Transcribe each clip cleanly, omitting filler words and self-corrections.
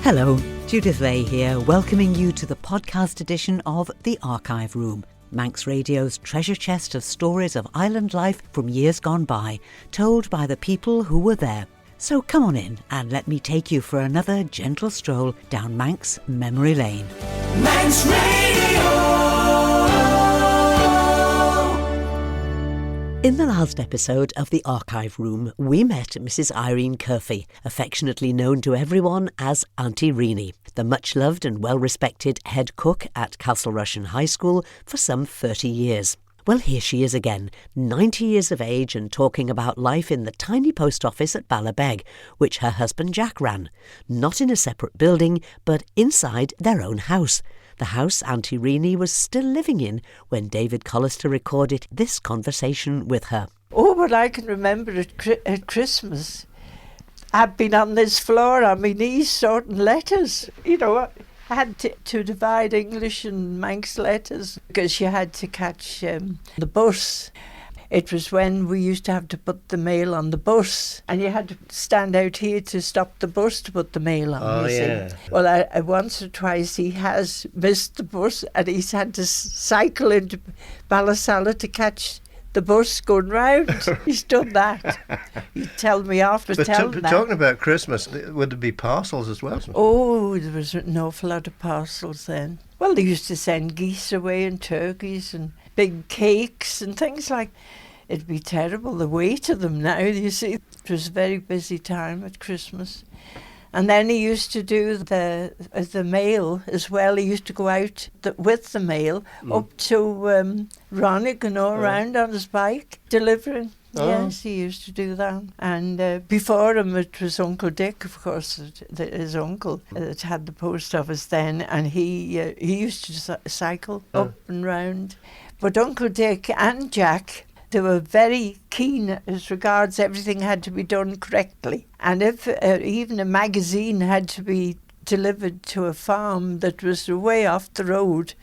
Hello, Judith Lay here, welcoming you to the podcast edition of The Archive Room, Manx Radio's treasure chest of stories of island life from years gone by, told by the people who were there. So come on in and let me take you for another gentle stroll down Manx memory lane. Manx Radio! In the last episode of The Archive Room, we met Mrs Irene Curphey, affectionately known to everyone as Auntie Reenie, the much-loved and well-respected head cook at Castle Rushen High School for some 30 years. Well, here she is again, 90 years of age and talking about life in the tiny post office at Ballabeg, which her husband Jack ran. Not in a separate building, but inside their own house. The house Auntie Reenie was still living in when David Collister recorded this conversation with her. Oh, but I can remember at Christmas, I'd been on this floor on my knees sorting letters. You know, I had to divide English and Manx letters because you had to catch the bus. It was when we used to have to put the mail on the bus, and you had to stand out here to stop the bus to put the mail on. Oh, yeah. See. Well, I once or twice he has missed the bus, and he's had to cycle into Ballasalla to catch the bus going round. He's done that. He'd tell me after telling that. Talking about Christmas, would there be parcels as well? Oh, there was an awful lot of parcels then. Well, they used to send geese away and turkeys and big cakes and things like. It'd be terrible, the weight of them now, you see. It was a very busy time at Christmas. And then he used to do the mail as well. He used to go out with the mail up to Ronnick and all around on his bike, delivering. Oh. Yes, he used to do that. And before him, it was Uncle Dick, of course, his uncle, that had the post office then. And he used to cycle up and round. But Uncle Dick and Jack, they were very keen as regards everything had to be done correctly. And if even a magazine had to be delivered to a farm that was way off the road,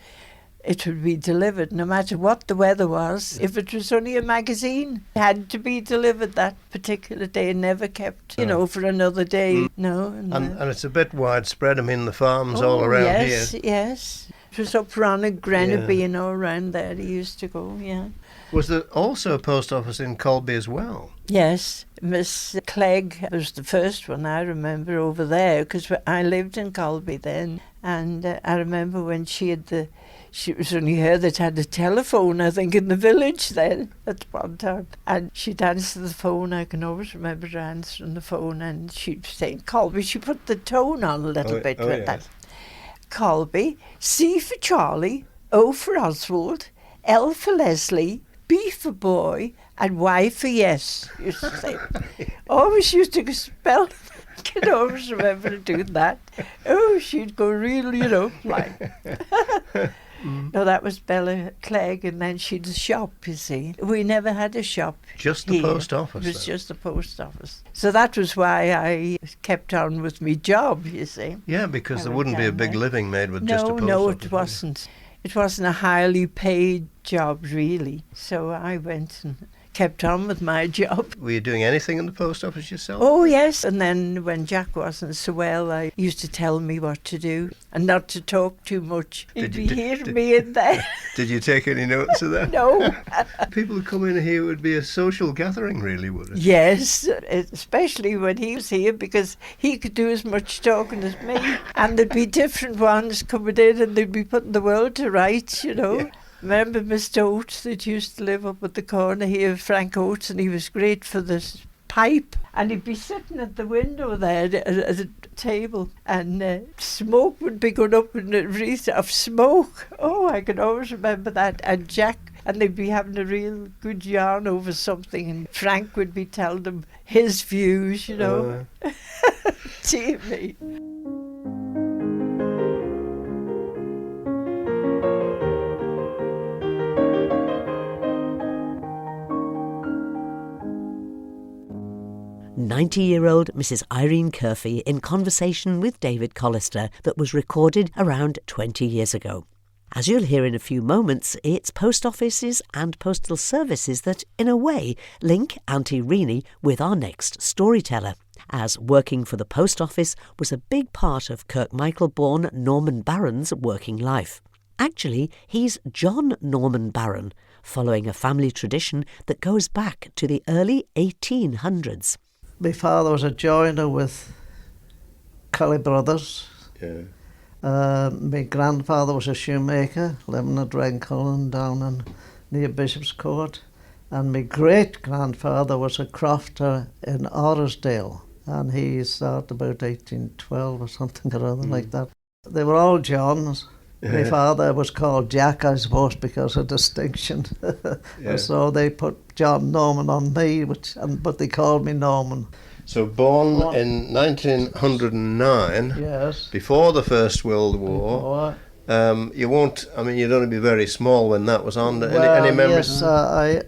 it would be delivered no matter what the weather was. If it was only a magazine, it had to be delivered that particular day and never kept, for another day. No. And it's a bit widespread. I mean, the farms all around here. Yes. It was up Ronnick, Grenaby and all around there he used to go, yeah. Was there also a post office in Colby as well? Yes, Miss Clegg was the first one I remember over there, because I lived in Colby then, and I remember when she was only her that had a telephone, I think, in the village then at one time, and she'd answer the phone. I can always remember her answering the phone, and she'd say, Colby, she put the tone on a little bit with that. Colby, C for Charlie, O for Oswald, L for Leslie, B for boy, and Y for yes, used to say. Always used to spell. I can always remember doing that. Oh, she'd go real, like. No, that was Bella Clegg, and then she'd a shop, you see. We never had a shop. Just the post office? It was just the post office. So that was why I kept on with my job, you see. Yeah, because there wouldn't be a big living made with just a post office. No, it wasn't. It wasn't a highly paid job, really. So I went and kept on with my job. Were you doing anything in the post office yourself? Oh, yes. And then when Jack wasn't so well, I used to tell me what to do and not to talk too much. He'd be hearing me in there. Did you take any notes of that? No. People who come in here would be a social gathering, really, would it? Yes, especially when he was here, because he could do as much talking as me. And there'd be different ones coming in and they'd be putting the world to rights, Yeah. Remember Mr. Oates that used to live up at the corner here, Frank Oates, and he was great for this pipe. And he'd be sitting at the window there at a table, and smoke would be going up in a wreath of smoke. Oh, I can always remember that. And Jack, and they'd be having a real good yarn over something, and Frank would be telling them his views, Dear me. "90-year-old Mrs Irene Curphey in conversation with David Collister that was recorded around 20 years ago. As you'll hear in a few moments, it's post offices and postal services that, in a way, link Auntie Reenie with our next storyteller, as working for the post office was a big part of Kirk Michael-born Norman Barron's working life. Actually, he's John Norman Barron, following a family tradition that goes back to the early 1800s. My father was a joiner with Cully Brothers. Yeah. My grandfather was a shoemaker, living at Rencullen down near Bishop's Court. And my great-grandfather was a crofter in Orrisdale, and he started about 1812 or something or other like that. They were all Johns. My father was called Jack, I suppose, because of distinction. So they put John Norman on me, but they called me Norman. So born in 1909, Yes. before the First World War. You'd only be very small when that was on. Any memories? Yes, I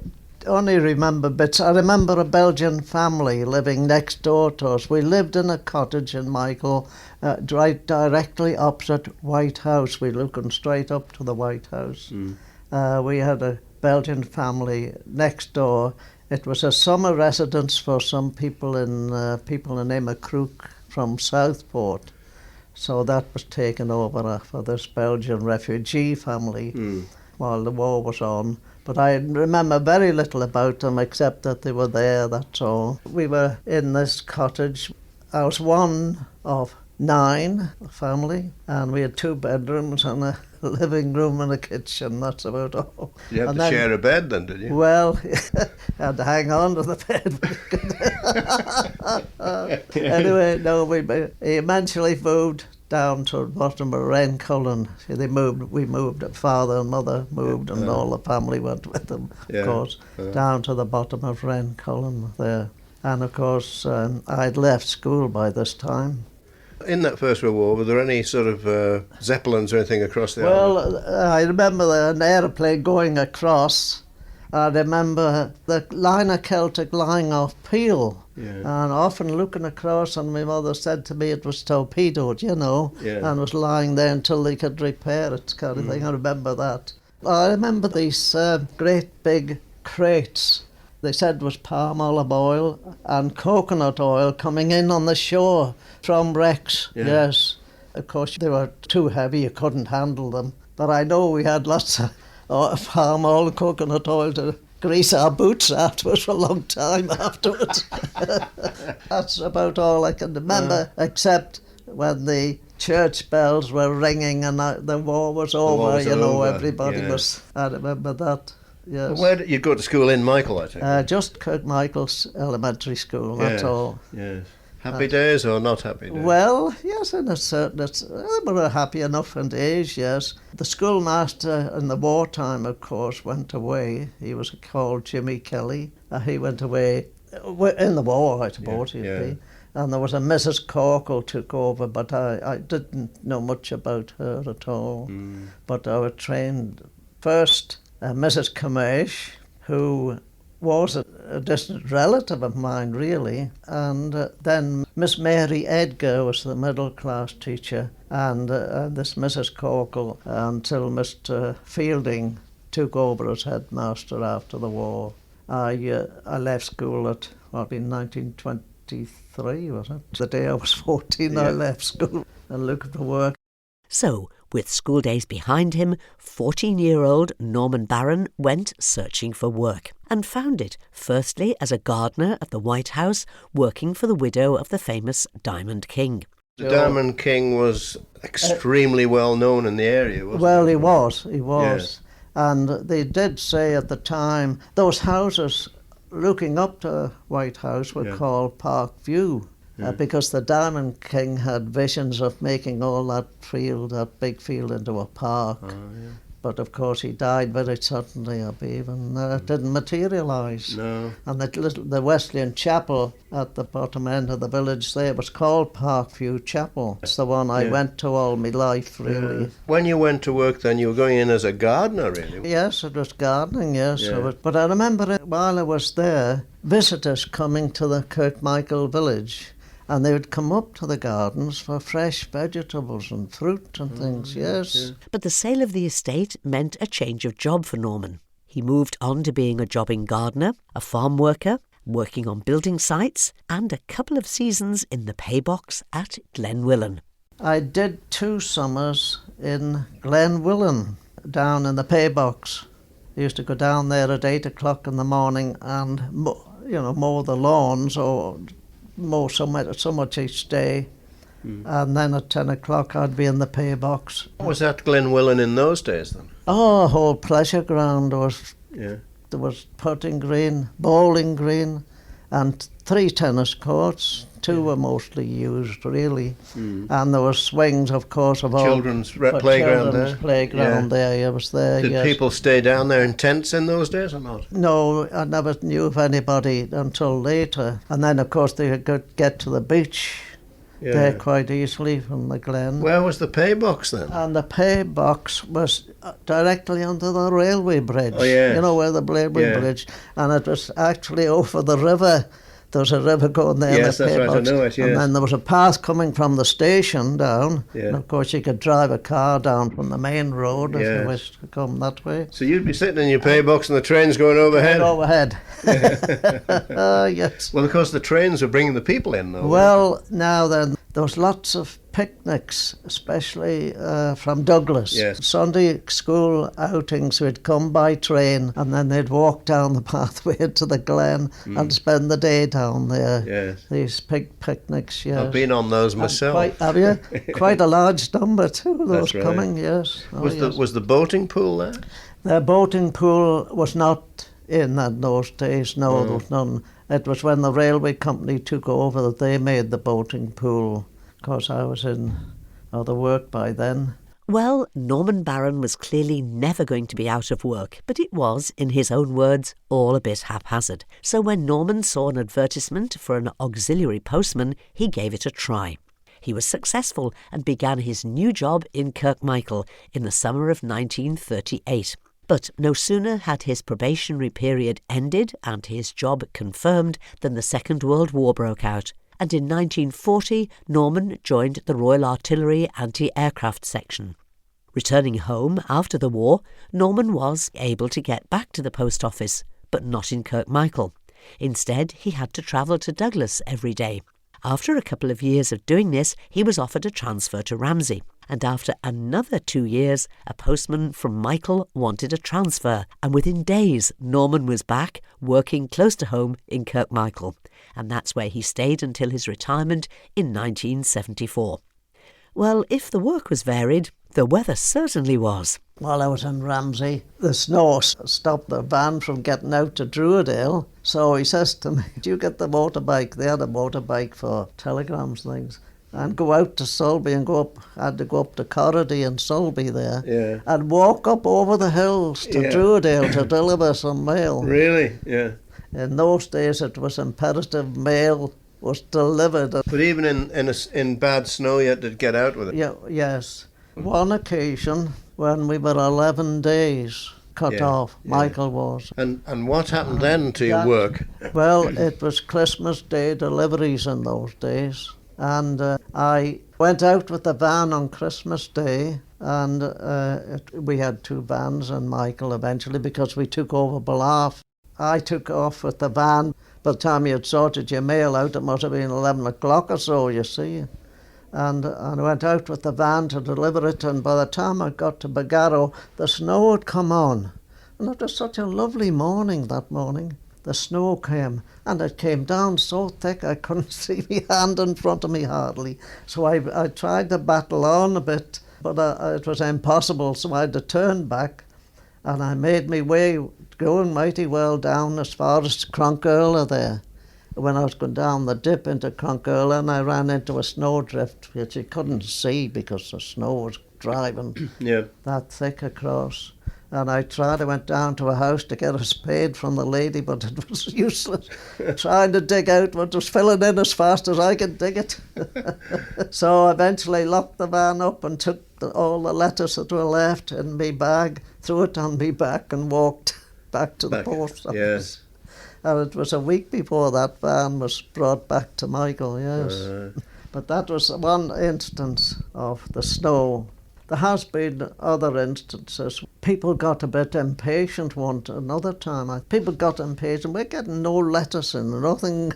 only remember bits. I remember a Belgian family living next door to us. We lived in a cottage in Michael, right directly opposite White House. We were looking straight up to the White House. We had a Belgian family next door. It was a summer residence for some people in Immercrook from Southport. So that was taken over for this Belgian refugee family while the war was on. But I remember very little about them except that they were there, that's all. We were in this cottage. I was one of 9 family, and we had 2 bedrooms and a living room and a kitchen, that's about all. You had to share a bed then, did you? Well, I had to hang on to the bed. Anyway, no, we eventually moved down to the bottom of Rencullen. We moved, father and mother moved, and all the family went with them, of course, down to the bottom of Rencullen there. And of course, I'd left school by this time. In that First World War, were there any sort of Zeppelins or anything across the Well, I remember an aeroplane going across. I remember the liner Celtic lying off Peel. And often looking across, and my mother said to me it was torpedoed, and was lying there until they could repair it, kind of thing. I remember that. I remember these great big crates. They said was palm olive oil and coconut oil coming in on the shore from wrecks. Yes. Of course, they were too heavy, you couldn't handle them. But I know we had lots of palm oil and coconut oil to grease our boots afterwards for a long time afterwards. That's about all I can remember, except when the church bells were ringing and the war was over, everybody was... I remember that, yes. Well, where did you go to school in Michael, I think? Just Kirk Michael's elementary school, that's all. Yes. Happy days or not happy days? Well, yes, in a certain... we were happy enough in days, yes. The schoolmaster in the wartime, of course, went away. He was called Jimmy Kelly. He went away in the war, I suppose he'd be. And there was a Mrs Corkle took over, but I didn't know much about her at all. But I was trained first Mrs Comesh, who was a distant relative of mine, really. And then Miss Mary Edgar was the middle-class teacher, and this Mrs Corkle, until Mr Fielding took over as headmaster after the war. I left school at, in 1923, was it? The day I was 14, I left school and looked for work. So, with school days behind him, 14-year-old Norman Barron went searching for work and found it, firstly as a gardener at the White House, working for the widow of the famous Diamond King. The Diamond King was extremely well known in the area, wasn't he? Well, he was. Yes. And they did say at the time, those houses looking up to White House were called Park View. Because the Diamond King had visions of making all that big field into a park. But of course he died very suddenly, I believe, and it didn't materialise. No. And the Wesleyan Chapel at the bottom end of the village there was called Parkview Chapel. It's the one I went to all my life, really. When you went to work then, you were going in as a gardener, really? Yes, it was gardening, yes. But I remember while I was there, visitors coming to the Kirk Michael village. And they would come up to the gardens for fresh vegetables and fruit and things, yes. Yeah. But the sale of the estate meant a change of job for Norman. He moved on to being a jobbing gardener, a farm worker, working on building sites, and a couple of seasons in the paybox at Glenwillan. I did 2 summers in Glenwillan, down in the paybox. I used to go down there at 8 o'clock in the morning and mow the lawns or mow so much each day. And then at 10 o'clock I'd be in the paybox. What was that Glenwillan in those days then? Oh, a whole pleasure ground. Yeah. There was putting green, bowling green, and 3 tennis courts. 2 were mostly used, really. And there were swings, of course, of Children's playground there. Playground there. I was there. Did yes. people stay down there in tents in those days or not? No, I never knew of anybody until later. And then, of course, they could get to the beach there quite easily from the glen. Where was the paybox then? And the paybox was directly under the railway bridge. Oh, yeah. You know, where the railway bridge. And it was actually over the river. There was a river going there. Yes, in the that's right, I paybox. know it, yes. And then there was a path coming from the station down. Yeah. And of course you could drive a car down from the main road if Yes. you wished to come that way. So you'd be sitting in your paybox and the train's going overhead? Overhead. Yes. Well, of course, the trains were bringing the people in, though. Well, now then, there was lots of picnics, especially from Douglas. Yes. Sunday school outings would come by train and then they'd walk down the pathway to the glen and spend the day down there. Yes. These picnics, yes. I've been on those myself. Have you? Quite a large number too, those That's right. coming, yes. Oh, yes. Was the boating pool there? The boating pool was not in those days, no, there was none. It was when the railway company took over that they made the boating pool. Of course, I was in other work by then. Well, Norman Barron was clearly never going to be out of work, but it was, in his own words, all a bit haphazard. So when Norman saw an advertisement for an auxiliary postman, he gave it a try. He was successful and began his new job in Kirk Michael in the summer of 1938. But no sooner had his probationary period ended and his job confirmed than the Second World War broke out. And in 1940, Norman joined the Royal Artillery Anti-Aircraft Section. Returning home after the war, Norman was able to get back to the post office, but not in Kirk Michael. Instead, he had to travel to Douglas every day. After a couple of years of doing this, he was offered a transfer to Ramsey. And after another 2 years, a postman from Michael wanted a transfer. And within days, Norman was back, working close to home in Kirk Michael. And that's where he stayed until his retirement in 1974. Well, if the work was varied, the weather certainly was. While I was in Ramsey, the snow stopped the van from getting out to Druidale. So he says to me, "Do you get the motorbike?" They had a motorbike for telegrams things. And go out to Sulby and go up. I had to go up to Corrady and Sulby there. Yeah. And walk up over the hills to Druidale to deliver some mail. Really? Yeah. In those days it was imperative mail was delivered. But even in bad snow, you had to get out with it. Yeah, yes. One occasion when we were 11 days cut off, Michael was. And what happened then to your work? Well, it was Christmas Day deliveries in those days. And I went out with the van on Christmas Day, and we had 2 vans and Michael eventually because we took over Ballabeg. I took off with the van. By the time you had sorted your mail out, it must have been 11 o'clock or so, you see. And I went out with the van to deliver it, and by the time I got to Bagarrow, the snow had come on. And it was such a lovely morning that morning. The snow came, and it came down so thick I couldn't see my hand in front of me hardly. So I tried to battle on a bit, but it was impossible, so I had to turn back. And I made my way going mighty well down as far as Cronkerla there. When I was going down the dip into Cronkerla, and I ran into a snowdrift, which you couldn't see because the snow was driving that thick across. And I went down to a house to get a spade from the lady, but it was useless. Trying to dig out what was filling in as fast as I could dig it. So I eventually locked the van up and took all the letters that were left in my bag, threw it on my back and walked back to the post office. Yes. And it was a week before that van was brought back to Michael, yes. But that was one instance of the snow. There has been other instances. People got a bit impatient another time. People got impatient. We're getting no letters in, nothing,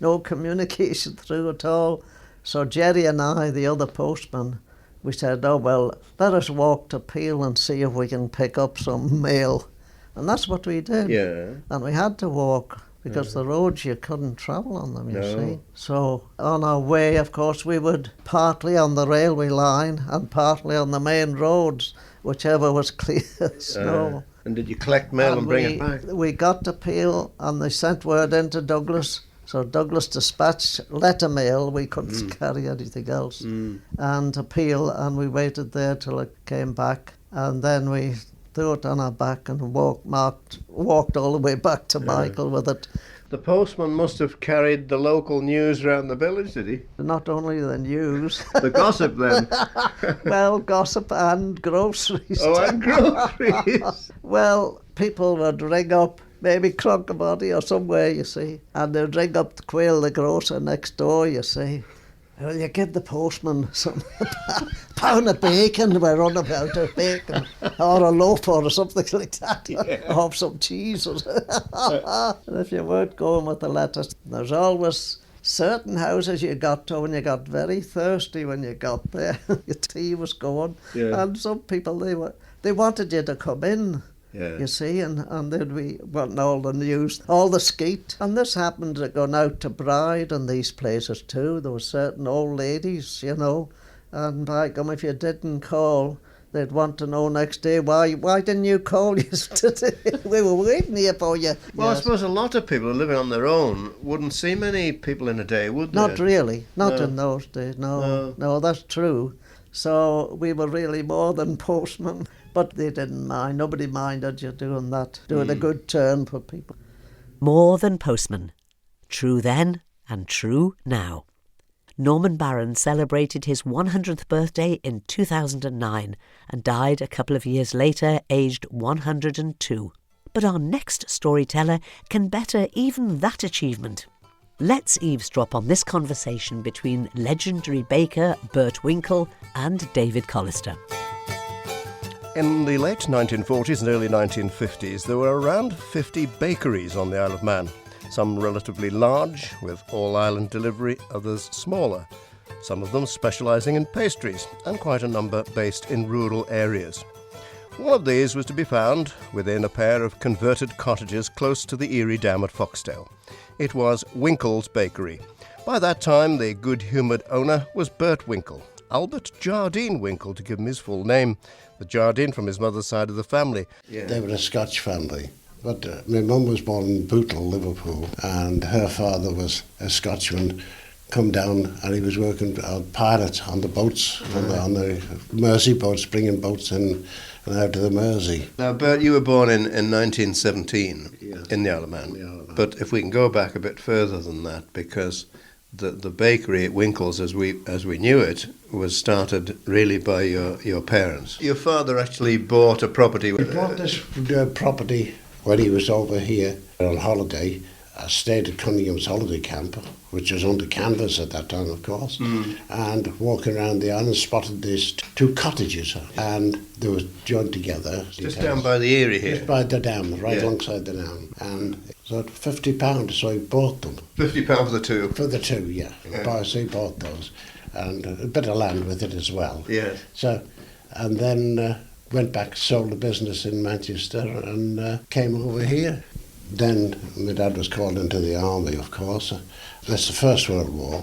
no communication through at all. So Jerry and I, the other postman, we said, oh, well, let us walk to Peel and see if we can pick up some mail. And that's what we did. Yeah. And we had to walk because the roads, you couldn't travel on them, you see. So on our way, of course, we would partly on the railway line and partly on the main roads, whichever was clear snow. And did you collect mail and bring it back? We got to Peel and they sent word into Douglas. So Douglas dispatched letter mail, we couldn't carry anything else, and to Peel, and we waited there till it came back, and then we threw it on our back and walked all the way back to Michael with it. The postman must have carried the local news around the village, did he? Not only the news. The gossip then? Well, gossip and groceries. Oh, and groceries. Well, people would ring up, maybe Cronkabody or somewhere, you see, and they'd ring up the Quail, the grocer next door, you see. Well, you give the postman some pound of bacon, we're on about of bacon, or a loaf or something like that, or some cheese. And if you weren't going with the letters, there's always certain houses you got to when you got very thirsty when you got there. Your tea was going, and some people, they wanted you to come in. Yeah. You see, and they'd be wanting all the news, all the skeet. And this happened to go out to Bride and these places too. There were certain old ladies, and like if you didn't call, they'd want to know next day, why didn't you call yesterday? We were waiting here for you. Well, yes. I suppose a lot of people living on their own wouldn't see many people in a day, would they? Not really, not in those days, no, that's true. So we were really more than postmen. But they didn't mind. Nobody minded you doing that, doing a good turn for people. More than postman. True then and true now. Norman Barron celebrated his 100th birthday in 2009 and died a couple of years later, aged 102. But our next storyteller can better even that achievement. Let's eavesdrop on this conversation between legendary baker Bert Winkle and David Collister. In the late 1940s and early 1950s, there were around 50 bakeries on the Isle of Man, some relatively large, with all-island delivery, others smaller, some of them specialising in pastries, and quite a number based in rural areas. One of these was to be found within a pair of converted cottages close to the Erie Dam at Foxdale. It was Winkle's Bakery. By that time, the good-humoured owner was Bert Winkle, Albert Jardine Winkle, to give him his full name. The Jardine from his mother's side of the family. Yeah. They were a Scotch family. But my mum was born in Bootle, Liverpool, and her father was a Scotchman, come down, and he was working on pilot on the boats, on the Mersey boats, bringing boats in and out of the Mersey. Now, Bert, you were born in 1917 in the Isle of Man. But if we can go back a bit further than that, because the bakery at Winkle's, as we knew it, was started really by your parents. Your father actually bought a property. He bought this property when he was over here on holiday. I stayed at Cunningham's holiday camp, which was under canvas at that time, of course, and walking around the island, spotted these two cottages, and they were joined together. Just down by the Erie here? Just by the dam, right alongside the dam. And so £50, so he bought them. £50 for the two? For the two, yeah. So he bought those, and a bit of land with it as well. Yeah. So, and then went back, sold the business in Manchester, and came over here. Then my dad was called into the army, of course. That's the First World War.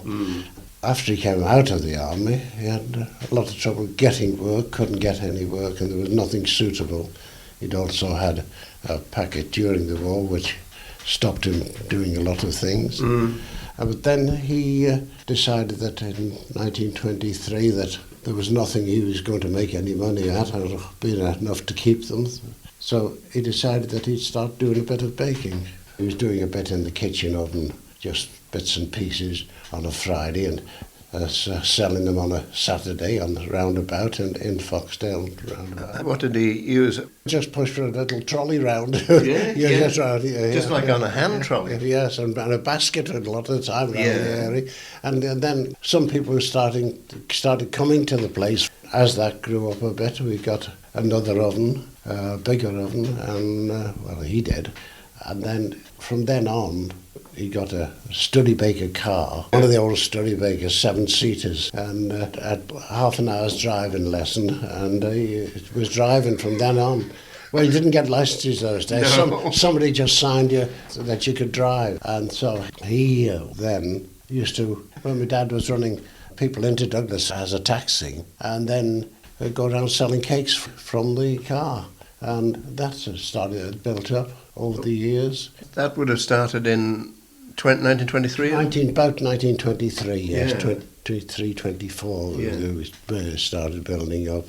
After he came out of the army, he had a lot of trouble getting work, couldn't get any work, and there was nothing suitable. He'd also had a packet during the war, which stopped him doing a lot of things. But then he decided that in 1923 that there was nothing he was going to make any money at, or being enough to keep them. So he decided that he'd start doing a bit of baking. He was doing a bit in the kitchen oven, just bits and pieces on a Friday, and selling them on a Saturday on the roundabout in Foxdale roundabout. What did he use? Just push for a little trolley round. Yeah. Just Like on a hand trolley. Yes, and a basket a lot of the time around the area. And then some people started coming to the place. As that grew up a bit, we got another oven, a bigger oven, and he did. And then from then on, he got a Studebaker car, one of the old Studebakers, 7-seaters, and had half an hour's driving lesson, and he was driving from then on. Well, you didn't get licenses those days. No. Somebody just signed you so that you could drive. And so he then used to, when my dad was running people into Douglas as a taxi, and then go around selling cakes from the car. And that built up over the years. That would have started in 1923? About 1923, yes. Yeah. 23, 24, we started building up.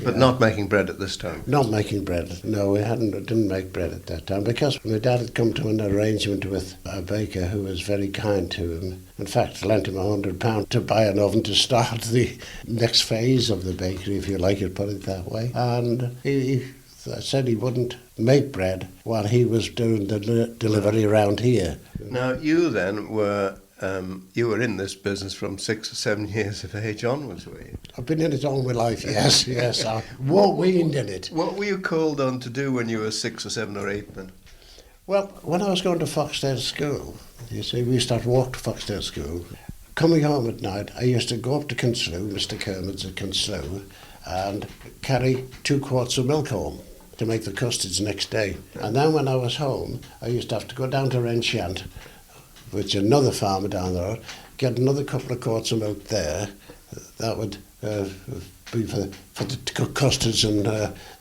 But not making bread at this time? Not making bread. No, we didn't make bread at that time because my dad had come to an arrangement with a baker who was very kind to him. In fact, lent him £100 to buy an oven to start the next phase of the bakery, if you like it, put it that way. And he said he wouldn't make bread while he was doing the delivery around here. Now, you then were in this business from 6 or 7 years of age onwards, were you? I've been in it all my life, yes, yes. I weaned in it. What were you called on to do when you were 6 or 7 or 8 then? Well, when I was going to Foxdale School, you see, we used to walk to Foxdale School. Coming home at night, I used to go up to Kinslew, Mr Kermod's at Kinslew, and carry 2 quarts of milk home to make the custards next day. And then when I was home, I used to have to go down to Renshant, which another farmer down the road, get another couple of quarts of milk there. That would be for the custards and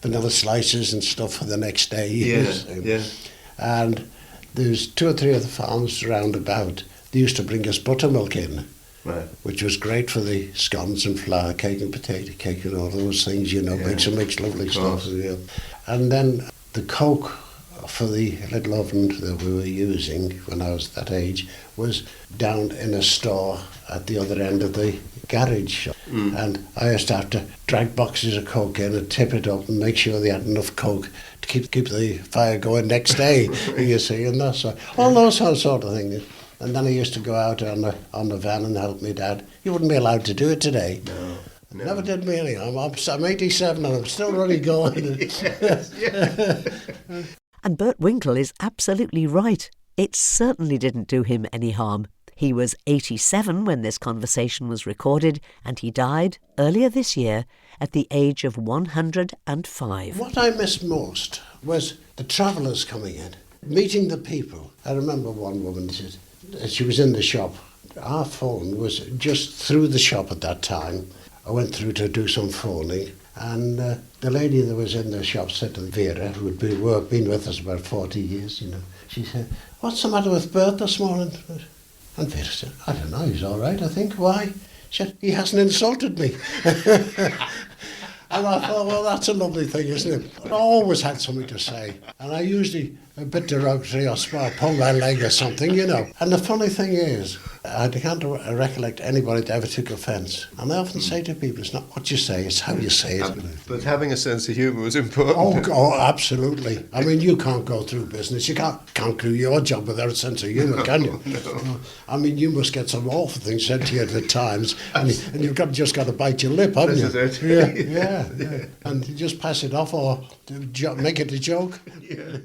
vanilla slices and stuff for the next day. Yeah. And there's 2 or 3 other farms round about. They used to bring us buttermilk in, right, which was great for the scones and flour cake and potato cake and all those things, makes lovely stuff. Yeah. And then the coke for the little oven that we were using when I was that age was down in a store at the other end of the garage. And I used to have to drag boxes of coke in and tip it up and make sure they had enough coke to keep the fire going next day, you see, and that's all those sort of things. And then I used to go out on the van and help my dad. You wouldn't be allowed to do it today. No. Never did me anything. I'm 87 and I'm still really going. Yes. And Bert Winkle is absolutely right. It certainly didn't do him any harm. He was 87 when this conversation was recorded, and he died earlier this year at the age of 105. What I missed most was the travellers coming in, meeting the people. I remember one woman said, she was in the shop. Our phone was just through the shop at that time. I went through to do some phoning, and the lady that was in the shop said to Vera, who had been with us about 40 years, she said, "What's the matter with Bert this morning?" And Vera said, "I don't know, he's all right, I think. Why?" She said, "He hasn't insulted me." And I thought, well, that's a lovely thing, isn't it? I always had something to say. And I usually a bit derogatory or pull my leg or something, And the funny thing is, I can't recollect anybody that ever took offence. And I often say to people, it's not what you say, it's how you say it. But having a sense of humour was important. Oh, absolutely. I mean, you can't go through business. You can't do your job without a sense of humour, can you? No. I mean, you must get some awful things said to you at times, and you've just got to bite your lip, haven't you? This is it. Yeah. And you just pass it off or make it a joke. Yeah.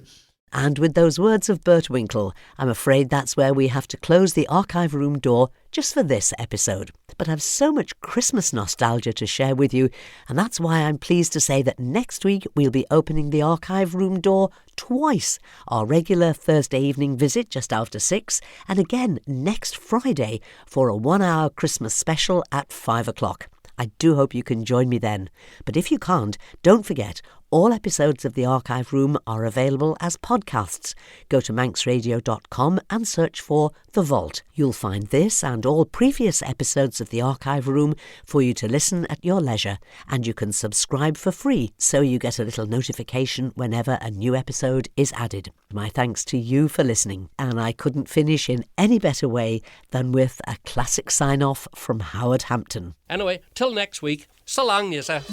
And with those words of Bert Winkle, I'm afraid that's where we have to close the archive room door just for this episode. But I've so much Christmas nostalgia to share with you, and that's why I'm pleased to say that next week we'll be opening the archive room door twice. Our regular Thursday evening visit just after 6, and again next Friday for a 1-hour Christmas special at 5 o'clock. I do hope you can join me then. But if you can't, don't forget, All episodes of The Archive Room are available as podcasts. Go to manxradio.com and search for The Vault. You'll find this and all previous episodes of The Archive Room for you to listen at your leisure, and you can subscribe for free so you get a little notification whenever a new episode is added. My thanks to you for listening, and I couldn't finish in any better way than with a classic sign-off from Howard Hampton. Anyway, till next week, so long, yes, sir.